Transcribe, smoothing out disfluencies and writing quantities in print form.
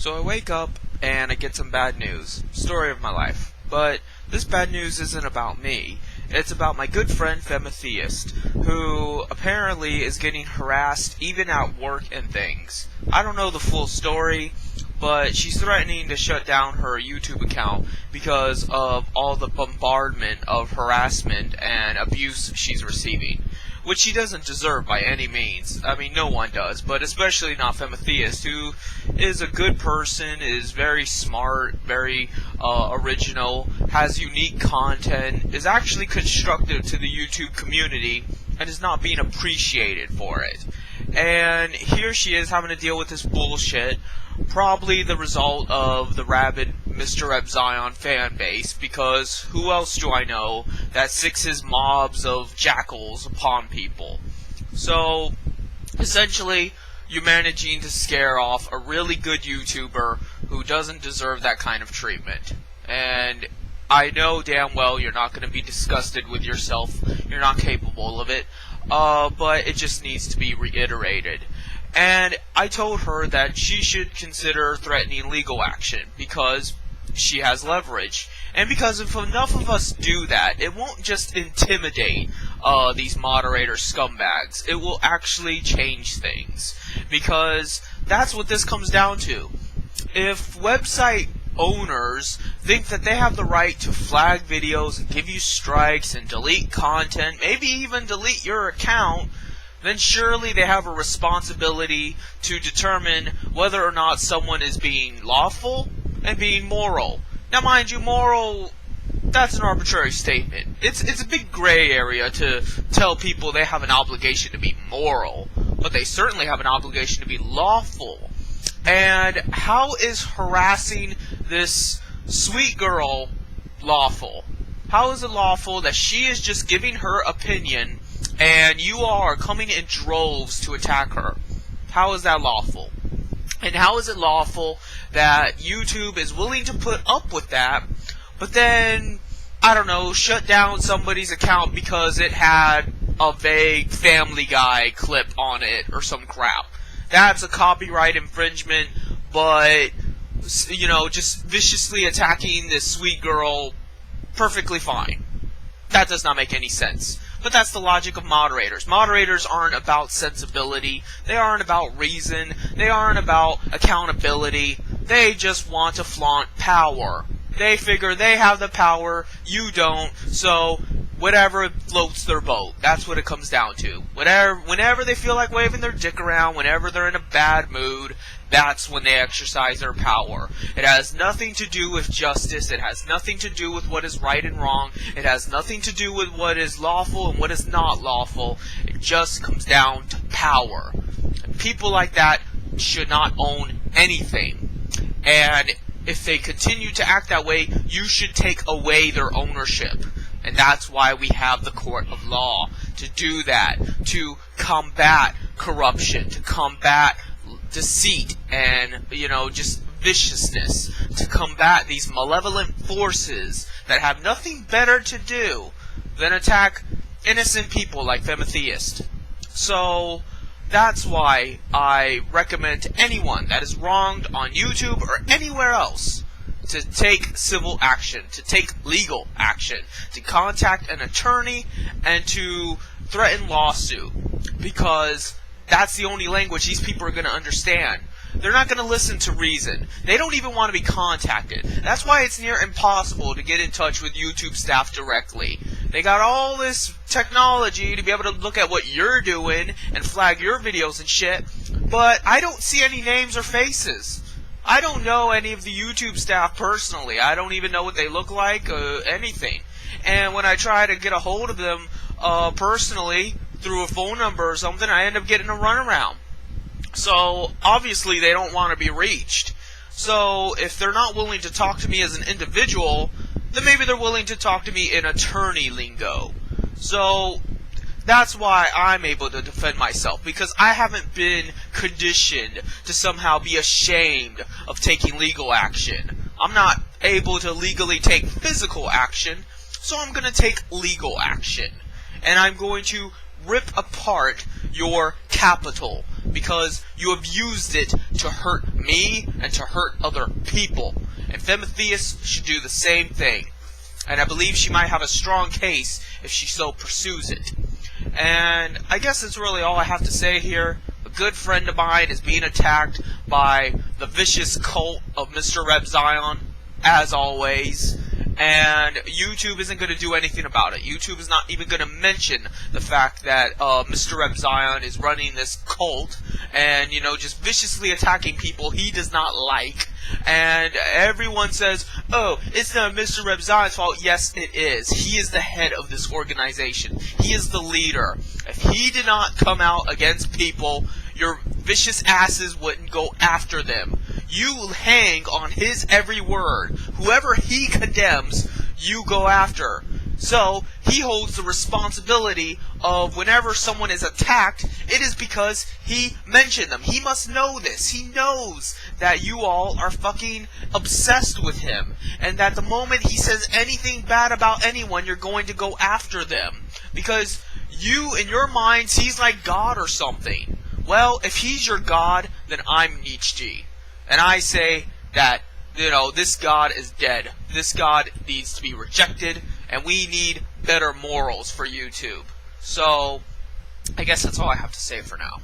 So I wake up and I get some bad news. Story of my life. But this bad news isn't about me. It's about my good friend Femitheist, who apparently is getting harassed even at work and things. I don't know the full story, but she's threatening to shut down her YouTube account because of all the bombardment of harassment and abuse she's receiving. Which she doesn't deserve by any means. I mean, no one does, but especially not Femitheist, who is a good person, is very smart, very original, has unique content, is actually constructive to the YouTube community, and is not being appreciated for it. And here she is having to deal with this bullshit, probably the result of the rabid mrrepzions fan base, because who else do I know that sixes mobs of jackals upon people? So, essentially, you're managing to scare off a really good YouTuber who doesn't deserve that kind of treatment. And I know damn well you're not going to be disgusted with yourself, you're not capable of it, but it just needs to be reiterated. And I told her that she should consider threatening legal action because she has leverage. And because if enough of us do that, it won't just intimidate these moderator scumbags. It will actually change things. Because that's what this comes down to. If website owners think that they have the right to flag videos and give you strikes and delete content, maybe even delete your account, then surely they have a responsibility to determine whether or not someone is being lawful and being moral. Now mind you, moral, that's an arbitrary statement. It's a big gray area to tell people they have an obligation to be moral, but they certainly have an obligation to be lawful. And how is harassing this sweet girl lawful? How is it lawful that she is just giving her opinion and you are coming in droves to attack her? How is that lawful? And how is it lawful that YouTube is willing to put up with that, but then, I don't know, shut down somebody's account because it had a vague Family Guy clip on it or some crap? That's a copyright infringement, but, you know, just viciously attacking this sweet girl, perfectly fine. That does not make any sense. But that's the logic of moderators. Moderators aren't about sensibility. They aren't about reason. They aren't about accountability. They just want to flaunt power. They figure they have the power, you don't, so whatever floats their boat. That's what it comes down to. Whenever they feel like waving their dick around, whenever they're in a bad mood, that's when they exercise their power. It has nothing to do with justice. It has nothing to do with what is right and wrong. It has nothing to do with what is lawful and what is not lawful. It just comes down to power. And people like that should not own anything. And if they continue to act that way, you should take away their ownership. And that's why we have the court of law, to do that, to combat corruption, to combat deceit and, you know, just viciousness, to combat these malevolent forces that have nothing better to do than attack innocent people like Femitheist. So that's why I recommend to anyone that is wronged on YouTube or anywhere else to take civil action, to take legal action, to contact an attorney, and to threaten lawsuit. Because that's the only language these people are going to understand. They're not going to listen to reason. They don't even want to be contacted. That's why it's near impossible to get in touch with YouTube staff directly. They got all this technology to be able to look at what you're doing and flag your videos and shit, but I don't see any names or faces. I don't know any of the YouTube staff personally. I don't even know what they look like, anything. And when I try to get a hold of them personally through a phone number or something, I end up getting a runaround. So obviously they don't want to be reached. So if they're not willing to talk to me as an individual, then maybe they're willing to talk to me in attorney lingo. So that's why I'm able to defend myself, because I haven't been conditioned to somehow be ashamed of taking legal action. I'm not able to legally take physical action, so I'm going to take legal action. And I'm going to rip apart your capital, because you have used it to hurt me and to hurt other people. And Femitheist should do the same thing. And I believe she might have a strong case if she so pursues it. And I guess that's really all I have to say here. A good friend of mine is being attacked by the vicious cult of mrrepzions, as always. And YouTube isn't going to do anything about it. YouTube is not even going to mention the fact that mrrepzions is running this cult and, just viciously attacking people he does not like. And everyone says, oh, it's not mrrepzions' fault. Yes, it is. He is the head of this organization. He is the leader. If he did not come out against people, your vicious asses wouldn't go after them. You hang on his every word. Whoever he condemns, you go after. So, he holds the responsibility of whenever someone is attacked, it is because he mentioned them. He must know this. He knows that you all are fucking obsessed with him. And that the moment he says anything bad about anyone, you're going to go after them. Because you, in your minds, he's like God or something. Well, if he's your God, then I'm Nietzsche. And I say that, this God is dead. This God needs to be rejected, and we need better morals for YouTube. So, I guess that's all I have to say for now.